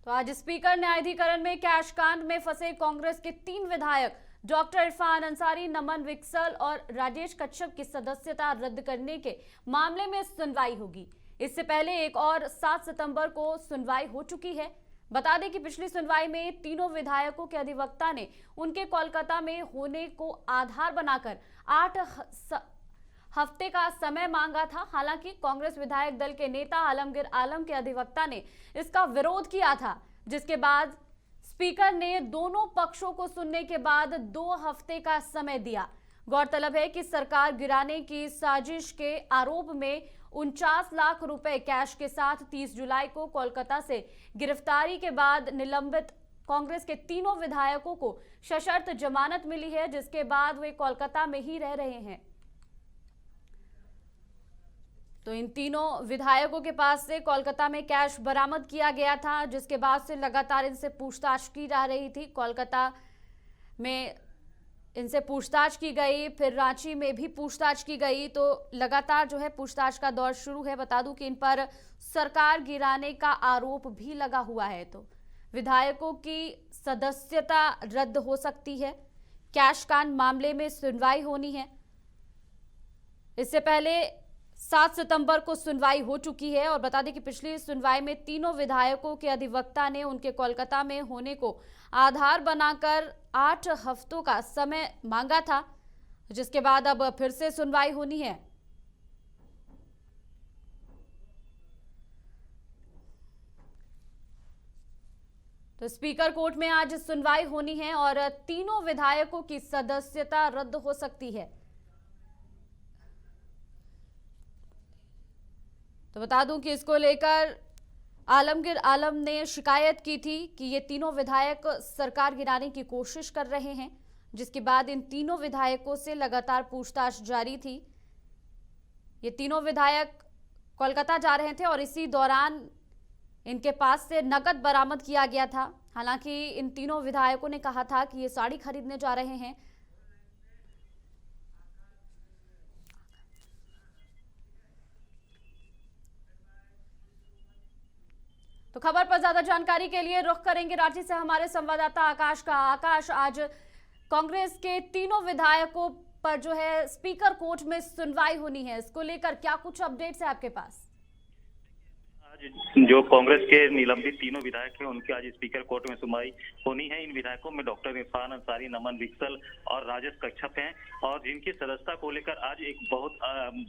तो आज स्पीकर न्यायाधिकरण में कैश कांड में फंसे कांग्रेस के 3 विधायक डॉक्टर इरफान अंसारी, नमन विकसल और राजेश कच्छप की सदस्यता रद्द करने के मामले में सुनवाई होगी। इससे पहले एक और 7 सितंबर को सुनवाई हो चुकी है। बता दें कि पिछली सुनवाई में तीनों विधायकों के अधिवक्ता ने उनके कोलकाता में होने को आधार बनाकर 8 हफ्ते का समय मांगा था। हालांकि कांग्रेस विधायक दल के नेता आलमगीर आलम के अधिवक्ता ने इसका विरोध किया था, जिसके बाद स्पीकर ने दोनों पक्षों को सुनने के बाद 2 हफ्ते का समय दिया। गौरतलब है कि सरकार गिराने की साजिश के आरोप में 49 लाख रुपए कैश के साथ 30 जुलाई को कोलकाता से गिरफ्तारी के बाद निलंबित कांग्रेस के तीनों विधायकों को सशर्त जमानत मिली है, जिसके बाद वे कोलकाता में ही रह रहे हैं। तो इन तीनों विधायकों के पास से कोलकाता में कैश बरामद किया गया था, जिसके बाद से लगातार इनसे पूछताछ की जा रही थी। कोलकाता में इनसे पूछताछ की गई, फिर रांची में भी पूछताछ की गई, तो लगातार जो है पूछताछ का दौर शुरू है। बता दूं कि इन पर सरकार गिराने का आरोप भी लगा हुआ है। तो विधायकों की सदस्यता रद्द हो सकती है। कैश कांड मामले में सुनवाई होनी है। इससे पहले 7 सितंबर को सुनवाई हो चुकी है और बता दें कि पिछली सुनवाई में तीनों विधायकों के अधिवक्ता ने उनके कोलकाता में होने को आधार बनाकर 8 हफ्तों का समय मांगा था, जिसके बाद अब फिर से सुनवाई होनी है। तो स्पीकर कोर्ट में आज सुनवाई होनी है और तीनों विधायकों की सदस्यता रद्द हो सकती है। तो बता दूं कि इसको लेकर आलमगीर आलम ने शिकायत की थी कि ये तीनों विधायक सरकार गिराने की कोशिश कर रहे हैं, जिसके बाद इन तीनों विधायकों से लगातार पूछताछ जारी थी। ये तीनों विधायक कोलकाता जा रहे थे और इसी दौरान इनके पास से नकद बरामद किया गया था। हालांकि इन तीनों विधायकों ने कहा था कि ये साड़ी खरीदने जा रहे हैं। तो खबर पर ज्यादा जानकारी के लिए रुख करेंगे रांची से हमारे संवाददाता आकाश का। आकाश, आज कांग्रेस के तीनों विधायकों पर जो है स्पीकर कोर्ट में सुनवाई होनी है, इसको लेकर क्या कुछ अपडेट्स है आपके पास? जो कांग्रेस के निलंबित तीनों विधायक हैं उनकी आज स्पीकर कोर्ट में सुनवाई होनी है। इन विधायकों में डॉक्टर इरफान अंसारी, नमन विकसल और राजेश कच्छप हैं और जिनकी सदस्यता को लेकर आज एक बहुत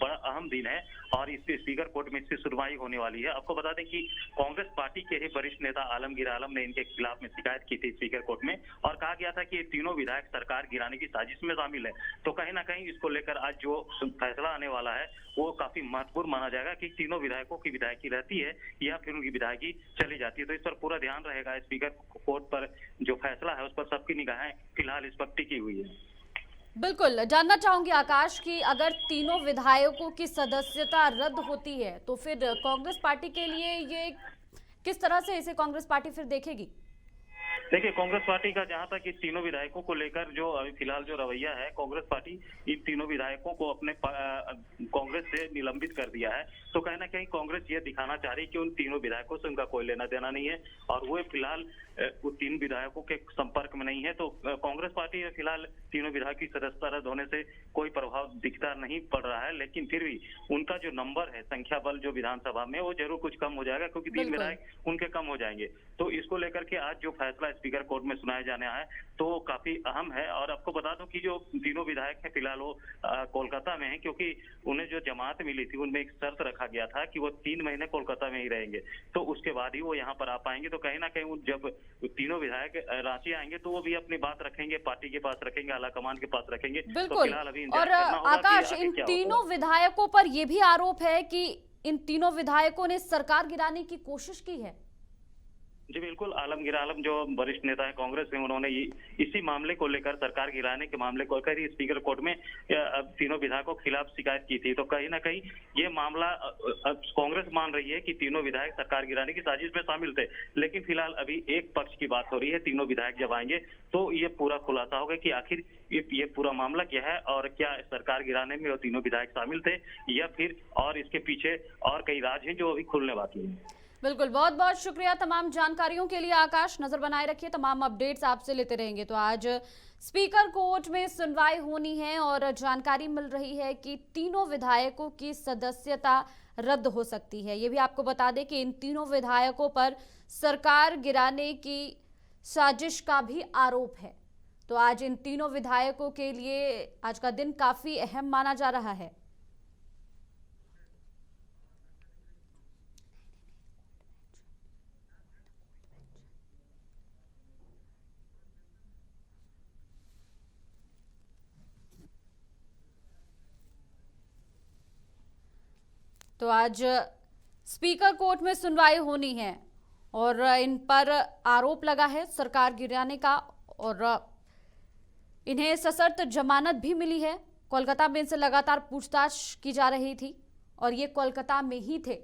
बड़ा अहम दिन है और इस स्पीकर कोर्ट में इसकी सुनवाई होने वाली है। आपको बता दें कि कांग्रेस पार्टी के ही वरिष्ठ नेता आलमगीर आलम ने इनके खिलाफ में शिकायत की थी स्पीकर कोर्ट में और कहा गया था कि ये तीनों विधायक सरकार गिराने की साजिश में शामिल है। तो कहीं ना कहीं इसको लेकर आज जो फैसला आने वाला है वो काफी महत्वपूर्ण माना जाएगा कि तीनों विधायकों की विधायकी रहती है या फिर उनकी विधायकी चली जाती है। तो इस पर पूरा ध्यान रहेगा। स्पीकर कोर्ट पर जो फैसला है उस पर सबकी निगाहें फिलहाल इस पर टिकी हुई है। बिल्कुल, जानना चाहूंगी आकाश कि अगर तीनों विधायकों की सदस्यता रद्द होती है तो फिर कांग्रेस पार्टी के लिए ये किस तरह से इसे कांग्रेस पार्टी फिर देखेगी? देखिए, कांग्रेस पार्टी का जहां तक इन तीनों विधायकों को लेकर जो अभी फिलहाल जो रवैया है, कांग्रेस पार्टी इन तीनों विधायकों को अपने कांग्रेस से निलंबित कर दिया है। तो कहीं ना कहीं कांग्रेस ये दिखाना चाह रही है कि उन तीनों विधायकों से उनका कोई लेना देना नहीं है और वो फिलहाल उन 3 विधायकों के संपर्क में नहीं है। तो कांग्रेस पार्टी फिलहाल तीनों विधायक की सदस्यता रद्द होने से कोई प्रभाव दिखता नहीं पड़ रहा है, लेकिन फिर भी उनका जो नंबर है, संख्या बल जो विधानसभा में, वो जरूर कुछ कम हो जाएगा क्योंकि 3 विधायक उनके कम हो जाएंगे। तो इसको लेकर के आज जो फैसला स्पीकर कोर्ट में सुनाया जाना है तो काफी अहम है। और आपको बता दूं कि जो तीनों विधायक हैं फिलहाल वो कोलकाता में हैं, क्योंकि उन्हें जो जमानत मिली थी उनमें एक शर्त रखा गया था कि वो 3 महीने कोलकाता में ही रहेंगे, तो उसके बाद ही वो यहाँ पर आ पाएंगे। तो कहीं ना कहीं जब तीनों विधायक रांची आएंगे तो वो भी अपनी बात रखेंगे, पार्टी के पास रखेंगे, आला कमान के पास रखेंगे। बिल्कुल। तो फिलहाल अभी और आकाश, इन तीनों विधायकों पर यह भी आरोप है कि इन तीनों विधायकों ने सरकार गिराने की कोशिश की है। जी बिल्कुल, आलमगीर आलम जो वरिष्ठ नेता है कांग्रेस में, उन्होंने इसी मामले को लेकर, सरकार गिराने के मामले को लेकर ही स्पीकर कोर्ट में तीनों विधायकों के खिलाफ शिकायत की थी। तो कहीं ना कहीं ये मामला कांग्रेस मान रही है कि तीनों विधायक सरकार गिराने की साजिश में शामिल थे, लेकिन फिलहाल अभी एक पक्ष की बात हो रही है। तीनों विधायक जब आएंगे तो ये पूरा खुलासा होगा कि आखिर ये पूरा मामला क्या है और क्या सरकार गिराने में वो तीनों विधायक शामिल थे या फिर और इसके पीछे और कई राज हैं जो अभी खुलने बाकी है। बिल्कुल, बहुत बहुत शुक्रिया तमाम जानकारियों के लिए आकाश। नजर बनाए रखिए, तमाम अपडेट्स आपसे लेते रहेंगे। तो आज स्पीकर कोर्ट में सुनवाई होनी है और जानकारी मिल रही है कि तीनों विधायकों की सदस्यता रद्द हो सकती है। ये भी आपको बता दें कि इन तीनों विधायकों पर सरकार गिराने की साजिश का भी आरोप है। तो आज इन तीनों विधायकों के लिए आज का दिन काफी अहम माना जा रहा है। तो आज स्पीकर कोर्ट में सुनवाई होनी है और इन पर आरोप लगा है सरकार गिराने का और इन्हें सशर्त जमानत भी मिली है। कोलकाता में इनसे लगातार पूछताछ की जा रही थी और ये कोलकाता में ही थे।